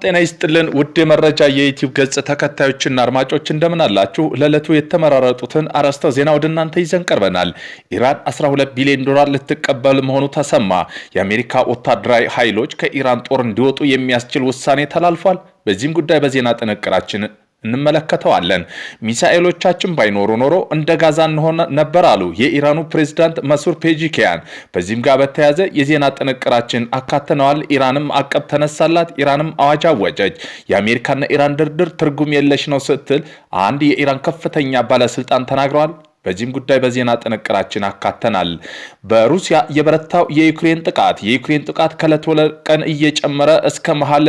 ጤና ይስጥልን ውድ የመረጃ የዩቲዩብ ገጽ ተከታዮችና አድማጮች እንደምን አላችሁ? ለዕለቱ የተመራረጡትን አርዕስተ ዜና ወደ እናንተ ይዘን ቀርበናል። ኢራን 12 ቢሊዮን ዶላር ልትቀበል መሆኑ ተሰማ። የአሜሪካ ወታደራዊ ኃይሎች ከኢራን ጦር እንዲወጡ የሚያስችል ውሳኔ ተላልፏል። በዚህም ጉዳይ በዜና ጥንቅራችን እንመለከተዋለን። ሚሳኤሎቻችን ባይኖሩ ኖሮ እንደ ጋዛ እንሆን ነበር አሉ የኢራኑ ፕሬዝዳንት መሱድ ፔጂኪያን። በዚህም ጋር በተያያዘ የዜና ጥንቅራችን አካተነዋል። ኢራንም አቀብ ተነሳላት፣ ኢራንም አዋጅ አወጀች። የአሜሪካና ኢራን ድርድር ትርጉም የለሽ ነው ስትል አንድ የኢራን ከፍተኛ ባለስልጣን ተናግረዋል። በዚህም ጉዳይ በዜና ጥንቅራችን አካተናል። በሩሲያ የበረታው የዩክሬን ጥቃት ከዕለት ወደ ቀን እየጨመረ እስከ መሃል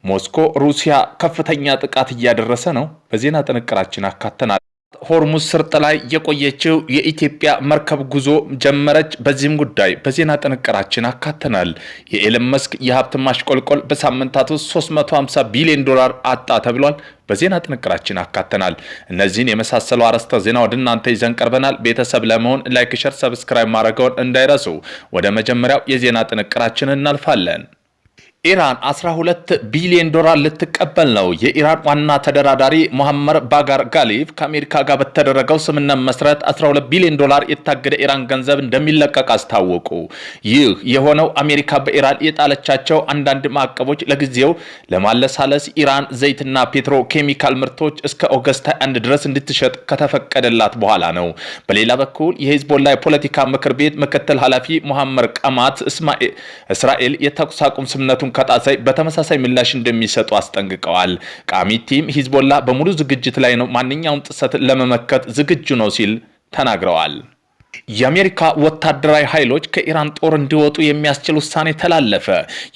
ሞስኮ ሩሲያ ከፍተኛ ጥቃት እያደረሰ ነው። በዜና ጥንቅራችን አካተናል። ሆርሙዝ ሰርጥ ላይ የቆየችው የኢትዮጵያ መርከብ ጉዞ ጀመረች። በዚህም ጉዳይ በዜና ጥንቅራችን አካተናል። የኤለን መስክ የሀብት ማሽቆልቆል በሳምንታት ውስጥ 350 ቢሊዮን ዶላር አጣ ተብሏል። በዜና ጥንቅራችን አካተናል። እነዚህን የመሳሰሉ አርዕስተ ዜና ወደ እናንተ ይዘን ቀርበናል። ቤተሰብ ለመሆን ላይክ፣ ሼር፣ ሰብስክራይብ ማድረግዎን እንዳይረሱ። ወደ መጀመሪያው የዜና ጥንቅራችን እናልፋለን። ኢራን 12 ቢሊዮን ዶላር ልትቀበል ነው። የኢራን ዋና ተደራዳሪ ሙሐመር ባጋር ጋሊፍ ከአሜሪካ ጋር በተደረገው ስምምነት መሰረት 12 ቢሊዮን ዶላር የታገደ ኢራን ገንዘብ እንደሚለቀቅ አስታወቁ። ይህ የሆነው አሜሪካ በኢራን የጣለቻቸው አንዳንድ ማዕቀቦች ለጊዜው ለማለሳለስ ኢራን ዘይትና ፔትሮ ኬሚካል ምርቶች እስከ ኦገስት 1 ድረስ እንድትሸጥ ከተፈቀደላት በኋላ ነው። በሌላ በኩል የሂዝቦላ የፖለቲካ ምክር ቤት ምክትል ኃላፊ ሙሐመር ቀማት እስራኤል የተኩስ አቁም ስምምነቱን ከጣሳይ በተመሳሳይ ምላሽ እንደሚሰጡ አስጠንቅቀዋል። ቃሚቲም ሂዝቦላ በሙሉ ዝግጅት ላይ ነው፣ ማንኛውም ጥሰት ለመመከት ዝግጁ ነው ሲል ተናግረዋል። የአሜሪካ ወታደራዊ ኃይሎች ከኢራን ጦር እንዲወጡ የሚያስችል ውሳኔ ተላለፈ።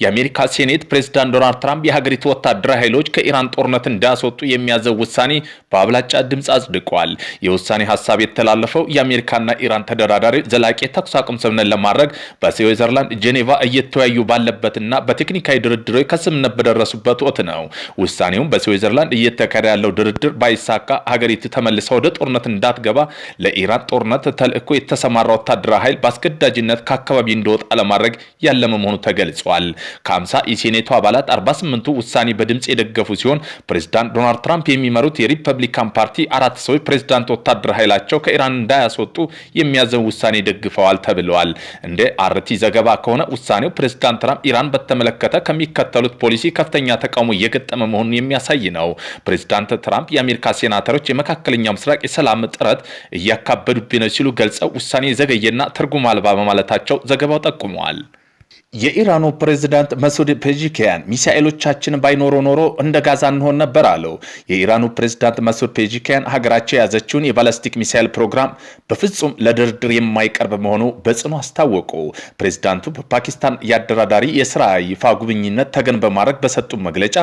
የአሜሪካ ሴኔት ፕሬዝዳንት ዶናልድ ትራምፕ የሀገሪቱ ወታደራዊ ኃይሎች ከኢራን ጦርነት እንዲያስወጡ የሚያዘው ውሳኔ በአብላጫ ድምፅ አጽድቋል። የውሳኔ ሀሳብ የተላለፈው የአሜሪካና ኢራን ተደራዳሪ ዘላቂ ተኩስ አቁም ስምምነት ለማድረግ በስዊዘርላንድ ጄኔቫ እየተወያዩ ባለበትና በቴክኒካዊ ድርድሮች ከስምምነት በደረሱበት ወቅት ነው። ውሳኔውም በስዊዘርላንድ እየተካሄደ ያለው ድርድር ባይሳካ ሀገሪቱ ተመልሳ ወደ ጦርነት እንዳትገባ ለኢራን ጦርነት ተልእኮ የተሰማራ ወታደራዊ ኃይል በአስገዳጅነት ከአካባቢ እንዲወጣ ለማድረግ ያለመ መሆኑ ተገልጿል። ከ50 የሴኔቱ አባላት 48ቱ ውሳኔ በድምፅ የደገፉ ሲሆን ፕሬዝዳንት ዶናልድ ትራምፕ የሚመሩት የሪፐብሊካን ፓርቲ 4 ሰዎች ፕሬዝዳንት ወታደራዊ ኃይላቸው ከኢራን እንዳያስወጡ የሚያዘው ውሳኔ ደግፈዋል ተብለዋል። እንደ አርቲ ዘገባ ከሆነ ውሳኔው ፕሬዝዳንት ትራምፕ ኢራን በተመለከተ ከሚከተሉት ፖሊሲ ከፍተኛ ተቃውሞ እየገጠመ መሆኑን የሚያሳይ ነው። ፕሬዝዳንት ትራምፕ የአሜሪካ ሴናተሮች የመካከለኛው ምስራቅ የሰላም ጥረት እያካበዱብኝ ነው ሲሉ ገልጸው ውሳኔ ዘገየና ትርጉም አልባ በማለታቸው ዘገባው ጠቁመዋል። የኢራኑ ፕሬዝዳንት መሱድ ፔጂኪያን ሚሳኤሎቻችን ባይኖሩ ኖሮ እንደ ጋዛ እንሆን ነበር አሉ። የኢራኑ ፕሬዝዳንት መሱድ ፔጂኪያን ሀገራቸው የያዘችውን የባላስቲክ ሚሳኤል ፕሮግራም በፍጹም ለድርድር የማይቀርብ መሆኑ በጽኑ አስታወቁ። ፕሬዝዳንቱ በፓኪስታን የአደራዳሪ የስራ ይፋ ጉብኝነት ተገን በማድረግ በሰጡት መግለጫ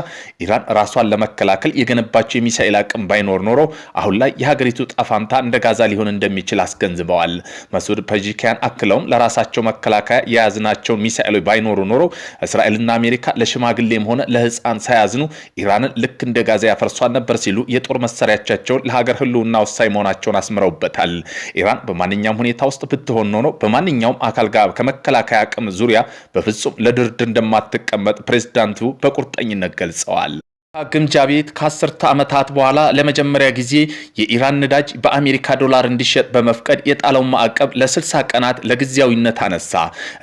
ኢራን ራሷን ለመከላከል የገነባቸው የሚሳኤል አቅም ባይኖር ኖሮ አሁን ላይ የሀገሪቱ ጣፋንታ እንደ ጋዛ ሊሆን እንደሚችል አስገንዝበዋል። መሱድ ፔጂኪያን አክለውም ለራሳቸው መከላከያ የያዝናቸውን ሚሳኤል ባይኖሩ ኖሮ እስራኤልና አሜሪካ ለሽማግሌም ሆነ ለህፃን ሳያዝኑ ኢራንን ልክ እንደ ጋዛ ያፈርሷን ነበር ሲሉ የጦር መሳሪያዎቻቸውን ለሀገር ህልውና ወሳኝ መሆናቸውን አስምረውበታል። ኢራን በማንኛውም ሁኔታ ውስጥ ብትሆን ኖሮ በማንኛውም አካል ጋር ከመከላከያ አቅም ዙሪያ በፍጹም ለድርድር እንደማትቀመጥ ፕሬዝዳንቱ በቁርጠኝነት ገልጸዋል። ግምጃ ቤት ከ10 ዓመታት በኋላ ለመጀመሪያ ጊዜ የኢራን ነዳጅ በአሜሪካ ዶላር እንዲሸጥ በመፍቀድ የጣለው ማዕቀብ ለ60 ቀናት ለጊዜያዊነት አነሳ።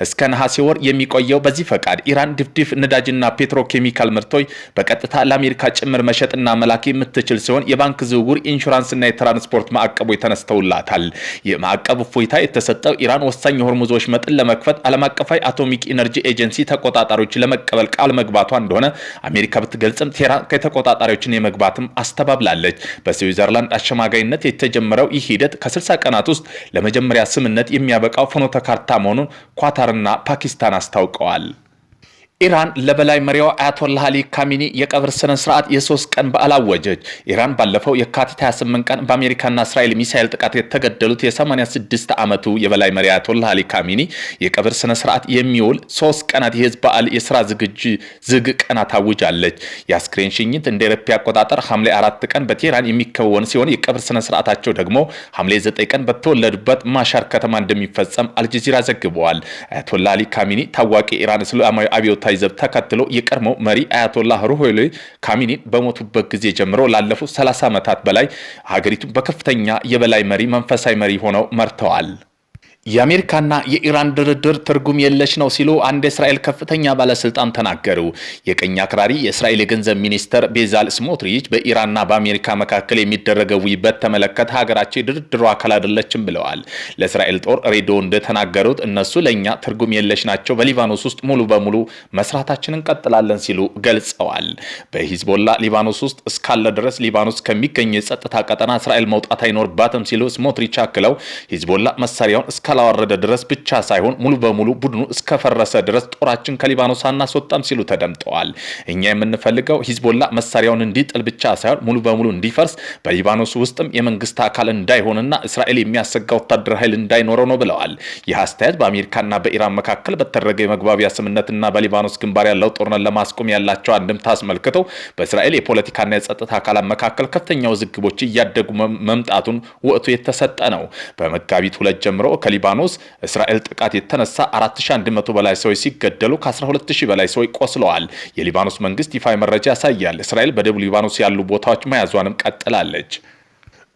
እስከ ነሐሴ ወር የሚቆየው በዚህ ፈቃድ ኢራን ድፍድፍ ነዳጅና ፔትሮኬሚካል ምርቶች በቀጥታ ለአሜሪካ ጭምር መሸጥና መላክ የምትችል ሲሆን የባንክ ዝውውር፣ ኢንሹራንስና የትራንስፖርት ማዕቀቦች ተነስተውላታል። የማዕቀብ እፎይታ የተሰጠው ኢራን ወሳኝ የሆርሙዞች መጠን ለመክፈት ዓለም አቀፋዊ አቶሚክ ኢነርጂ ኤጀንሲ ተቆጣጣሪዎች ለመቀበል ቃል መግባቷ እንደሆነ አሜሪካ ብትገልጽም ከተቆጣጣሪዎችን የመግባትም አስተባብላለች። በስዊዘርላንድ አሸማጋይነት የተጀመረው ይህ ሂደት ከ60 ቀናት ውስጥ ለመጀመሪያ ስምምነት የሚያበቃው ፍኖተ ካርታ መሆኑን ኳታርና ፓኪስታን አስታውቀዋል። ኢራን ለበላይ መሪዋ አያቶላህ አሊ ካሚኒ የቀብር ስነ ስርዓት የ3 ቀን በዓል አወጀች። ኢራን ባለፈው የካቲት 28 ቀን በአሜሪካና እስራኤል ሚሳኤል ጥቃት የተገደሉት የ86 ዓመቱ የበላይ መሪ አያቶላህ አሊ ካሚኒ የቀብር ስነ ስርዓት የሚውል 3 ቀናት የህዝብ በዓል የሥራ ዝግ ቀናት አውጃለች። የአስክሬን ሽኝት እንደ አውሮፓ አቆጣጠር ሐምሌ 4 ቀን በቴህራን የሚከወን ሲሆን የቀብር ስነ ስርዓታቸው ደግሞ ሐምሌ 9 ቀን በተወለዱበት ማሻር ከተማ እንደሚፈጸም አልጀዚራ ዘግበዋል። አያቶላህ አሊ ካሚኒ ታዋቂ ኢራን እስላማዊ አብዮት አብዮታዊ ዘብ ተከትሎ የቀድሞ መሪ አያቶላህ ሩሆሊ ካሚኒ በሞቱበት ጊዜ ጀምሮ ላለፉት 30 ዓመታት በላይ ሀገሪቱን በከፍተኛ የበላይ መሪ መንፈሳዊ መሪ ሆነው መርተዋል። የአሜሪካና የኢራን ድርድር ትርጉም የለሽ ነው ሲሉ አንድ የእስራኤል ከፍተኛ ባለስልጣን ተናገሩ። የቀኝ አክራሪ የእስራኤል የገንዘብ ሚኒስተር ቤዛል ስሞትሪች በኢራንና በአሜሪካ መካከል የሚደረገው ውይይት ተመለከተ ሀገራቸው የድርድሩ አካል አይደለችም ብለዋል። ለእስራኤል ጦር ሬዲዮ እንደተናገሩት እነሱ ለእኛ ትርጉም የለሽ ናቸው፣ በሊባኖስ ውስጥ ሙሉ በሙሉ መስራታችንን እንቀጥላለን ሲሉ ገልጸዋል። በሂዝቦላ ሊባኖስ ውስጥ እስካለ ድረስ ሊባኖስ ከሚገኝ የጸጥታ ቀጠና እስራኤል መውጣት አይኖርባትም ሲሉ ስሞትሪች አክለው ሂዝቦላ መሳሪያውን እስካላወረደ ድረስ ብቻ ሳይሆን ሙሉ በሙሉ ቡድኑ እስከፈረሰ ድረስ ጦራችን ከሊባኖስ አናስወጣም ሲሉ ተደምጠዋል። እኛ የምንፈልገው ሂዝቦላ መሳሪያውን እንዲጥል ብቻ ሳይሆን ሙሉ በሙሉ እንዲፈርስ፣ በሊባኖስ ውስጥም የመንግስት አካል እንዳይሆንና እስራኤል የሚያሰጋ ወታደራዊ ኃይል እንዳይኖረው ነው ብለዋል። ይህ አስተያየት በአሜሪካና በኢራን መካከል በተደረገ የመግባቢያ ስምምነትና በሊባኖስ ግንባር ያለው ጦርነት ለማስቆም ያላቸው አንድምታ አስመልክተው በእስራኤል የፖለቲካና የጸጥታ አካላት መካከል ከፍተኛ ውዝግቦች እያደጉ መምጣቱን ወቅቱ የተሰጠ ነው። በመጋቢት 2 ጀምሮ ሊባኖስ እስራኤል ጥቃት የተነሳ 4100 በላይ ሰዎች ሲገደሉ ከ12000 በላይ ሰዎች ቆስለዋል። የሊባኖስ መንግስት ይፋ መረጃ ያሳያል። እስራኤል በደቡብ ሊባኖስ ያሉ ቦታዎች መያዟንም ቀጥላለች።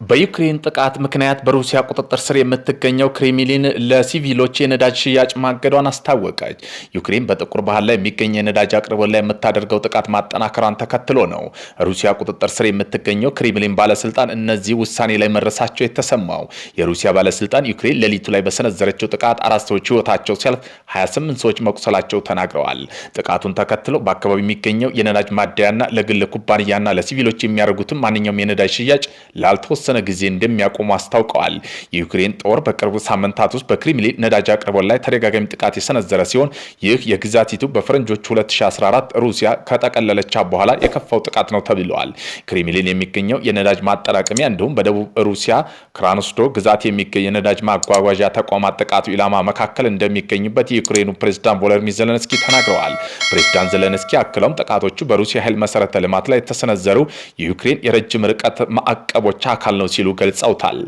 በዩክሬን ጥቃት ምክንያት በሩሲያ ቁጥጥር ስር የምትገኘው ክሬምሊን ለሲቪሎች የነዳጅ ሽያጭ ማገዷን አስታወቀች። ዩክሬን በጥቁር ባህር ላይ የሚገኝ የነዳጅ አቅርቦት ላይ የምታደርገው ጥቃት ማጠናከሯን ተከትሎ ነው ሩሲያ ቁጥጥር ስር የምትገኘው ክሬምሊን ባለስልጣን እነዚህ ውሳኔ ላይ መድረሳቸው የተሰማው። የሩሲያ ባለስልጣን ዩክሬን ሌሊቱ ላይ በሰነዘረችው ጥቃት 4 ሰዎች ህይወታቸው ሲያልፍ 28 ሰዎች መቁሰላቸው ተናግረዋል። ጥቃቱን ተከትሎ በአካባቢው የሚገኘው የነዳጅ ማደያና ለግል ኩባንያና ለሲቪሎች የሚያደርጉትን ማንኛውም የነዳጅ ሽያጭ ላልተወሰነ ጊዜ እንደሚያቆሙ አስታውቀዋል። የዩክሬን ጦር በቅርቡ ሳምንታት ውስጥ በክሬምሊን ነዳጅ አቅርቦት ላይ ተደጋጋሚ ጥቃት የሰነዘረ ሲሆን ይህ የግዛቲቱ በፈረንጆቹ 2014 ሩሲያ ከጠቀለለች በኋላ የከፋው ጥቃት ነው ተብሏል። ክሬምሊን የሚገኘው የነዳጅ ማጠራቀሚያ እንዲሁም በደቡብ ሩሲያ ክራንስዶ ግዛት የሚገኝ የነዳጅ ማጓጓዣ ተቋማት ጥቃቱ ኢላማ መካከል እንደሚገኙበት የዩክሬኑ ፕሬዝዳንት ቮሎዲሚር ዜሌንስኪ ተናግረዋል። ፕሬዝዳንት ዜሌንስኪ አክለውም ጥቃቶቹ በሩሲያ ኃይል መሰረተ ልማት ላይ የተሰነዘሩ የዩክሬን የረጅም ርቀት ማዕቀቦች አካል ነው ሲሉ ገልጸውታል።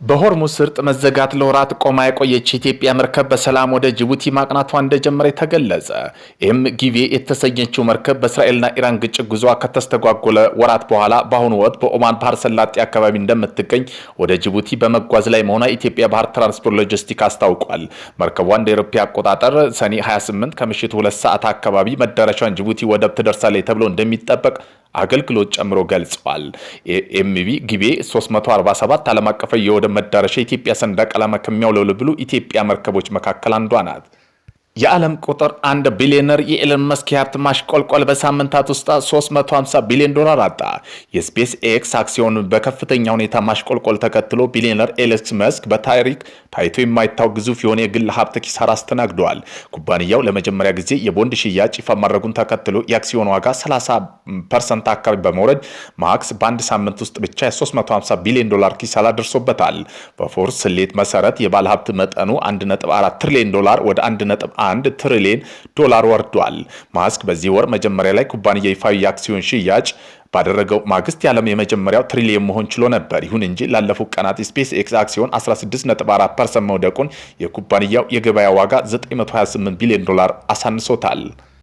በሆርሙዝ ስርጥ መዘጋት ለወራት ቆማ የቆየች የኢትዮጵያ መርከብ በሰላም ወደ ጅቡቲ ማቅናቷ እንደጀመረ ተገለጸ። ይህም ጊቬ የተሰኘችው መርከብ በእስራኤልና ኢራን ግጭት ጉዞዋ ከተስተጓጎለ ወራት በኋላ በአሁኑ ወቅት በኦማን ባህረ ሰላጤ አካባቢ እንደምትገኝ ወደ ጅቡቲ በመጓዝ ላይ መሆኗ የኢትዮጵያ ባህር ትራንስፖርት ሎጂስቲክ አስታውቋል። መርከቧ እንደ አውሮፓ አቆጣጠር ሰኔ 28 ከምሽቱ 2 ሰዓት አካባቢ መዳረሻን ጅቡቲ ወደብ ትደርሳለች ተብሎ እንደሚጠበቅ አገልግሎት ጨምሮ ገልጿል። ኤምቪ ጊቤ 347 ዓለም አቀፍ የወደብ መዳረሻ የኢትዮጵያ ሰንደቅ ዓላማ ከሚያውለበልቡ ኢትዮጵያ መርከቦች መካከል አንዷ ናት። የዓለም ቁጥር 1 ቢሊዮነር የኤለን መስክ የሀብት ማሽቆልቆል በሳምንታት ውስጥ $350 ቢሊዮን አጣ። የስፔስ ኤክስ አክሲዮን በከፍተኛ ሁኔታ ማሽቆልቆል ተከትሎ ቢሊዮነር ኤለን መስክ በታሪክ ታይቶ የማይታወቅ ግዙፍ የሆነ የግል ሀብት ኪሳራ አስተናግደዋል። ኩባንያው ለመጀመሪያ ጊዜ የቦንድ ሽያጭ ይፋ ማድረጉን ተከትሎ የአክሲዮን ዋጋ 30% አካባቢ በመውረድ ማክስ በአንድ ሳምንት ውስጥ ብቻ $350 ቢሊዮን ኪሳራ ደርሶበታል። በፎርስ ስሌት መሰረት የባለ ሀብት መጠኑ $1.4 ትሪሊዮን ወደ $1.1 ትሪሊዮን ወርዷል። ማስክ በዚህ ወር መጀመሪያ ላይ ኩባንያ ይፋዊ የአክሲዮን ሽያጭ ባደረገው ማግስት የዓለም የመጀመሪያው ትሪሊዮን መሆን ችሎ ነበር። ይሁን እንጂ ላለፉት ቀናት ስፔስ ኤክስ አክሲዮን 16.4% መውደቁን የኩባንያው የገበያ ዋጋ $928 ቢሊዮን አሳንሶታል።